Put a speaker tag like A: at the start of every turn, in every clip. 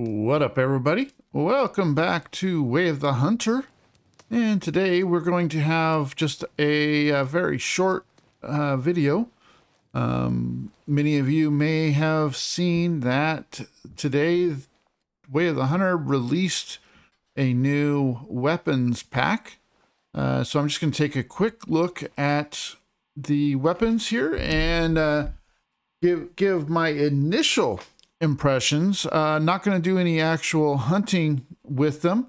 A: What up, everybody? Welcome back to Way of the Hunter. And today we're going to have just a very short video. Many of you may have seen that today Way of the Hunter released a new weapons pack. So I'm just going to take a quick look at the weapons here and give my initial impressions. Not going to do any actual hunting with them.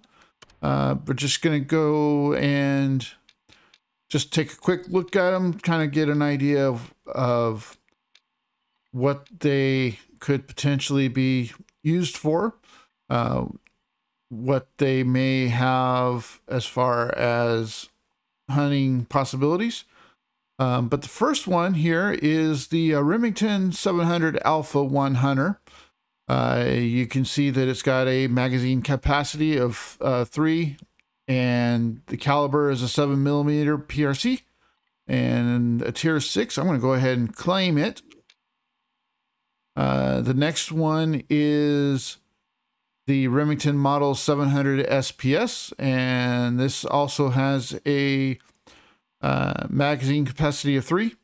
A: We're just going to go and just take a quick look at them, kind of get an idea of what they could potentially be used for, what they may have as far as hunting possibilities. But the first one here is the Remington 700 Alpha 1 Hunter. You can see that it's got a magazine capacity of 3, and the caliber is a 7mm PRC and a tier 6. I'm going to go ahead and claim it. The next one is the Remington Model 700 SPS, and this also has a magazine capacity of 3,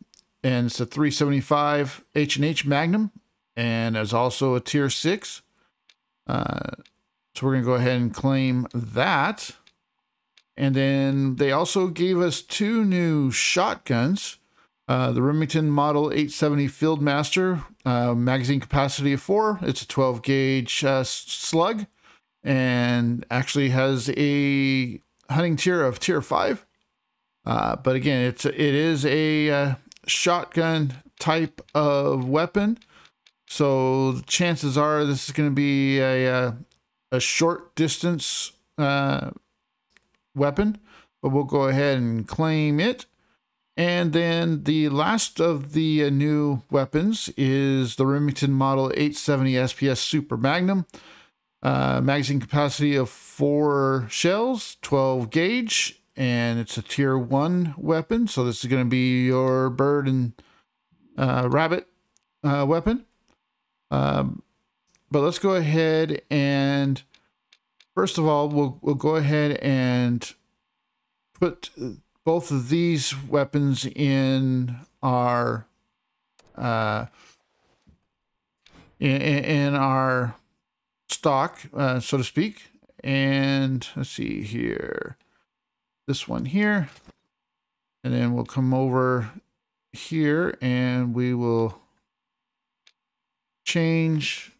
A: and it's a 375 H&H Magnum, and there's also a tier 6. So we're going to go ahead and claim that. And then they also gave us 2 new shotguns. The Remington Model 870 Fieldmaster, magazine capacity of 4. It's a 12 gauge slug, and actually has a hunting tier of tier 5. But again, it is a shotgun type of weapon. So the chances are this is going to be a short distance weapon, but we'll go ahead and claim it. And then the last of the new weapons is the Remington Model 870 SPS Super Magnum, magazine capacity of 4 shells, 12 gauge, and it's a tier 1 weapon. So this is going to be your bird and rabbit weapon. But let's go ahead and first of all, we'll go ahead and put both of these weapons in our in our stock, so to speak. And let's see here, this one here, and then we'll come over here and we will change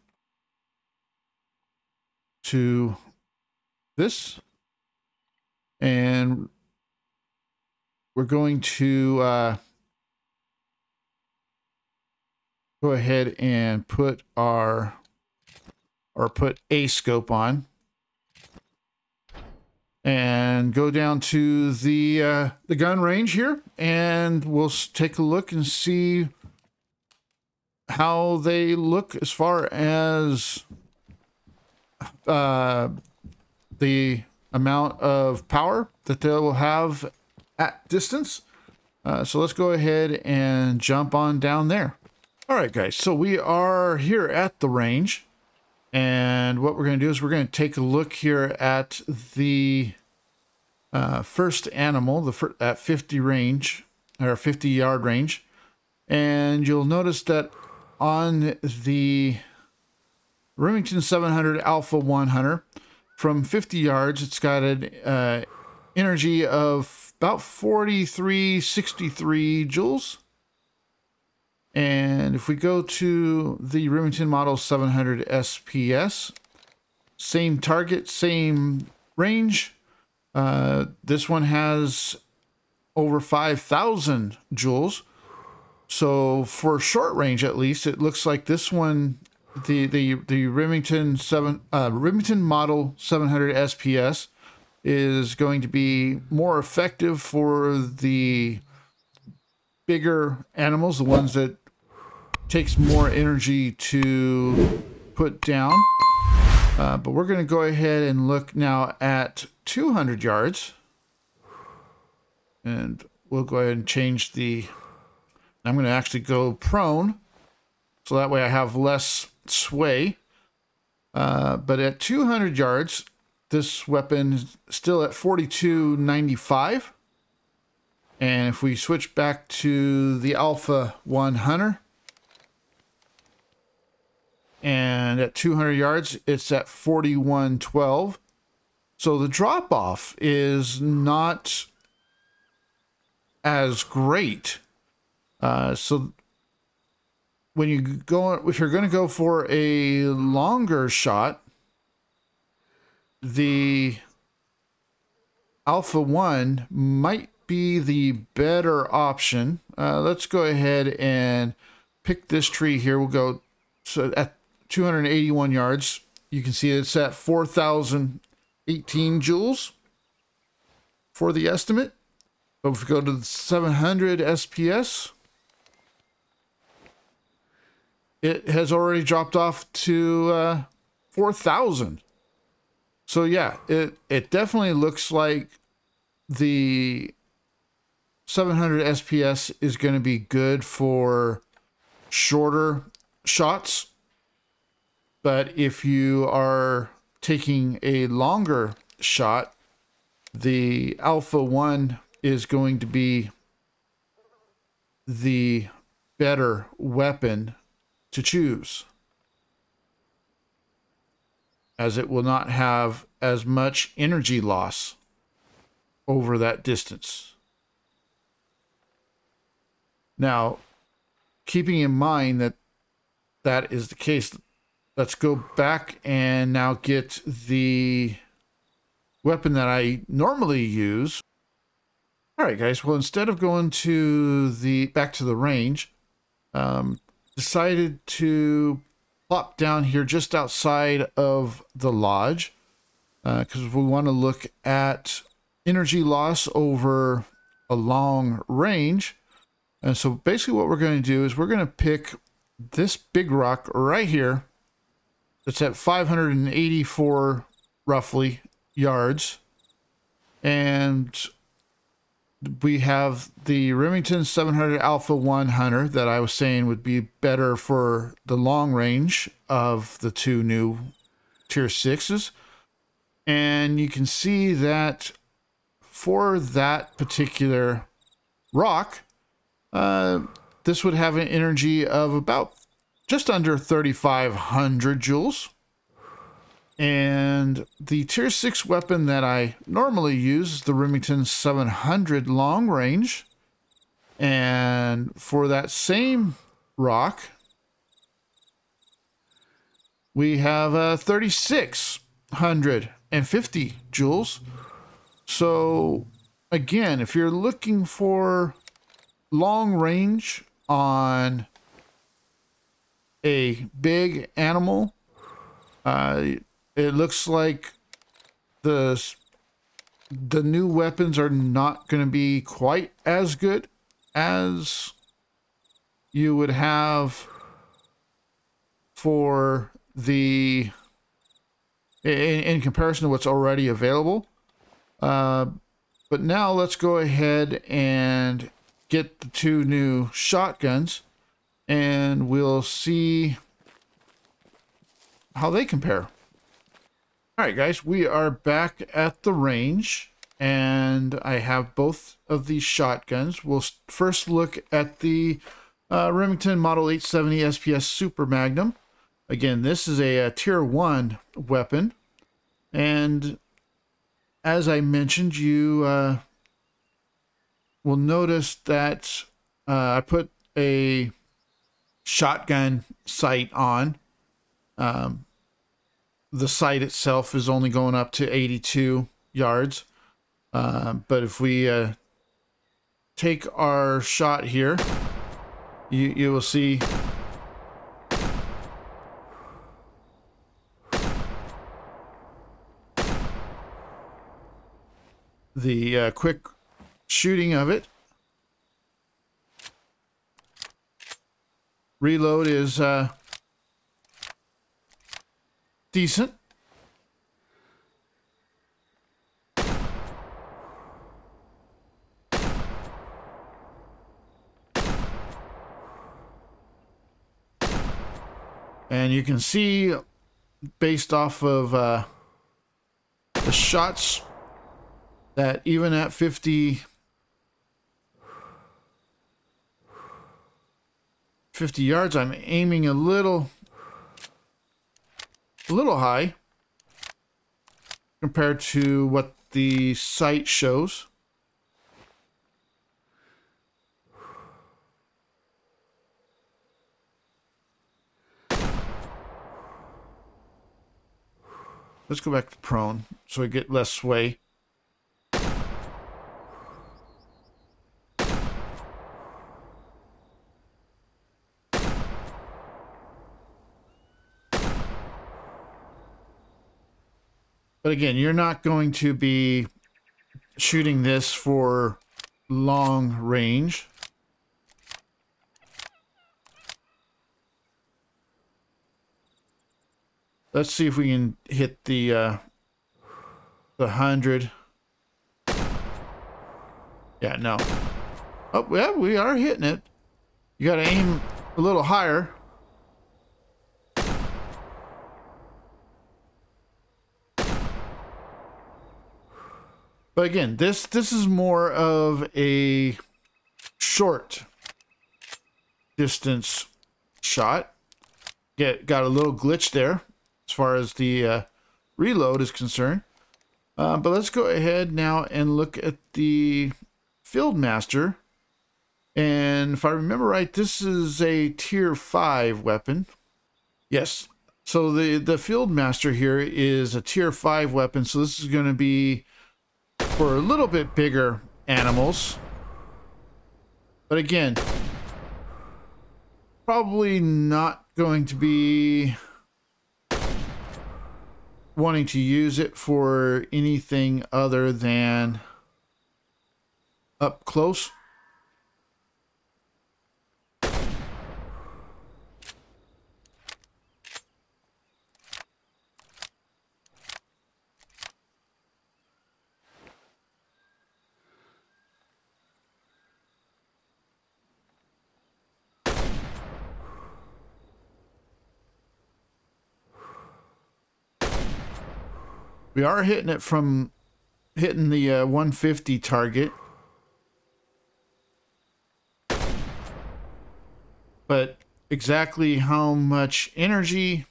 A: to this, and we're going to go ahead and put put a scope on and go down to the gun range here, and we'll take a look and see how they look as far as the amount of power that they will have at distance. So let's go ahead and jump on down there. All right, guys, so we are here at the range, and what we're going to do is we're going to take a look here at the first animal, at 50 range, or 50 yard range. And you'll notice that on the Remington 700 Alpha 1 Hunter, from 50 yards, it's got an energy of about 4363 joules. And if we go to the Remington Model 700 SPS, same target, same range. This one has over 5,000 joules. So for short range, at least, it looks like this one, the Remington Model 700 SPS, is going to be more effective for the bigger animals, the ones that takes more energy to put down. But we're going to go ahead and look now at 200 yards, and we'll go ahead and change the. I'm going to actually go prone, so that way I have less sway. But at 200 yards, this weapon is still at 42.95. And if we switch back to the Alpha 1 Hunter, and at 200 yards, it's at 41.12. So the drop off is not as great. So when you go, if you're going to go for a longer shot, the Alpha 1 might be the better option. Let's go ahead and pick this tree here. We'll go so at 281 yards. You can see it's at 4,018 joules for the estimate. But if we go to the 700 SPS, it has already dropped off to 4,000. So yeah, it definitely looks like the 700 SPS is going to be good for shorter shots. But if you are taking a longer shot, the Alpha 1 is going to be the better weapon to choose, as it will not have as much energy loss over that distance. Now, keeping in mind that that is the case, let's go back and now get the weapon that I normally use. All right, guys. Well, instead of going to back to the range, decided to plop down here just outside of the lodge because we want to look at energy loss over a long range. And so basically what we're going to do is we're going to pick this big rock right here. It's at 584 roughly yards. And we have the Remington 700 Alpha 1 Hunter that I was saying would be better for the long range of the two new tier 6s. And you can see that for that particular rock, this would have an energy of about just under 3,500 joules. And the tier 6 weapon that I normally use is the Remington 700 long range. And for that same rock, we have 3,650 joules. So again, if you're looking for long range on a big animal, it looks like the new weapons are not going to be quite as good as you would have for the in comparison to what's already available. But now let's go ahead and get the two new shotguns, and we'll see how they compare. All right, guys, we are back at the range, and I have both of these shotguns. We'll first look at the Remington Model 870 SPS Super Magnum. Again, this is a tier 1 weapon, and as I mentioned, you will notice that I put a shotgun sight on. The sight itself is only going up to 82 yards. But if we take our shot here, you will see the quick shooting of it. Reload is decent. And you can see based off of the shots that even at 50 yards, I'm aiming a little high compared to what the sight shows. Let's go back to prone so we get less sway. But again, you're not going to be shooting this for long range. Let's see if we can hit the 100. Yeah, no. Oh, yeah, we are hitting it. You got to aim a little higher. But again, this is more of a short distance shot. Got a little glitch there as far as the reload is concerned. But let's go ahead now and look at the Fieldmaster. And if I remember right, this is a tier 5 weapon. Yes. So the Fieldmaster here is a tier 5 weapon. So this is going to be for a little bit bigger animals. But again, probably not going to be wanting to use it for anything other than up close. We are hitting it from hitting the 150 target. But exactly how much energy?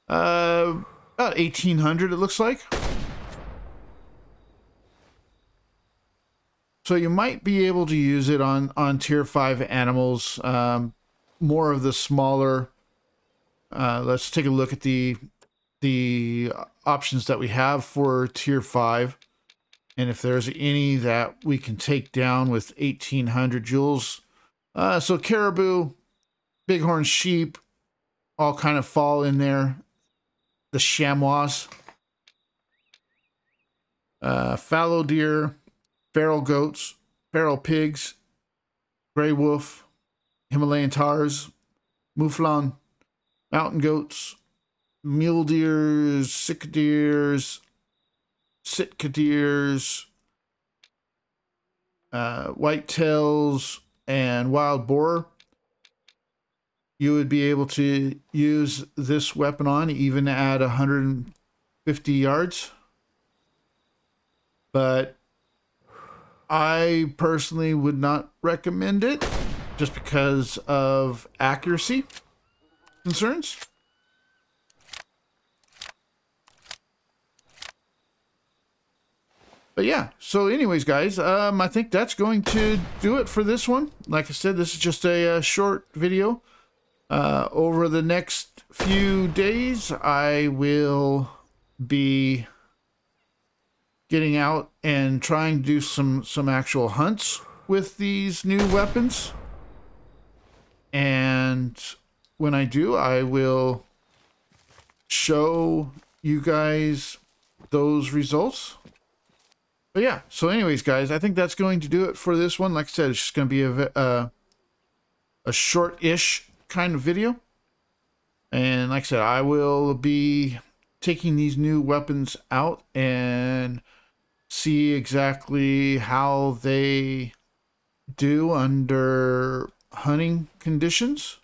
A: About 1800 it looks like. So you might be able to use it on tier 5 animals. More of the smaller. Let's take a look at the options that we have for tier 5, and if there's any that we can take down with 1800 joules. So caribou, bighorn sheep, all kind of fall in there. The chamois, fallow deer, feral goats, feral pigs, gray wolf, Himalayan taurs, mouflon, mountain goats, mule deers, sitka deers, whitetails, and wild boar. You would be able to use this weapon on even at 150 yards. But I personally would not recommend it just because of accuracy concerns. But yeah, so anyways, guys, I think that's going to do it for this one. Like I said, this is just a short video. Over the next few days, I will be getting out and trying to do some actual hunts with these new weapons. And when I do, I will show you guys those results. But yeah, so anyways, guys, I think that's going to do it for this one. Like I said, it's just going to be a short-ish kind of video. And like I said, I will be taking these new weapons out and see exactly how they do under hunting conditions.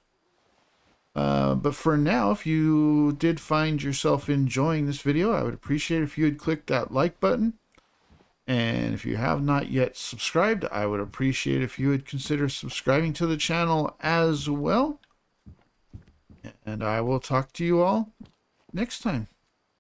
A: But for now, if you did find yourself enjoying this video, I would appreciate if you would click that like button. And if you have not yet subscribed, I would appreciate if you would consider subscribing to the channel as well. And I will talk to you all next time.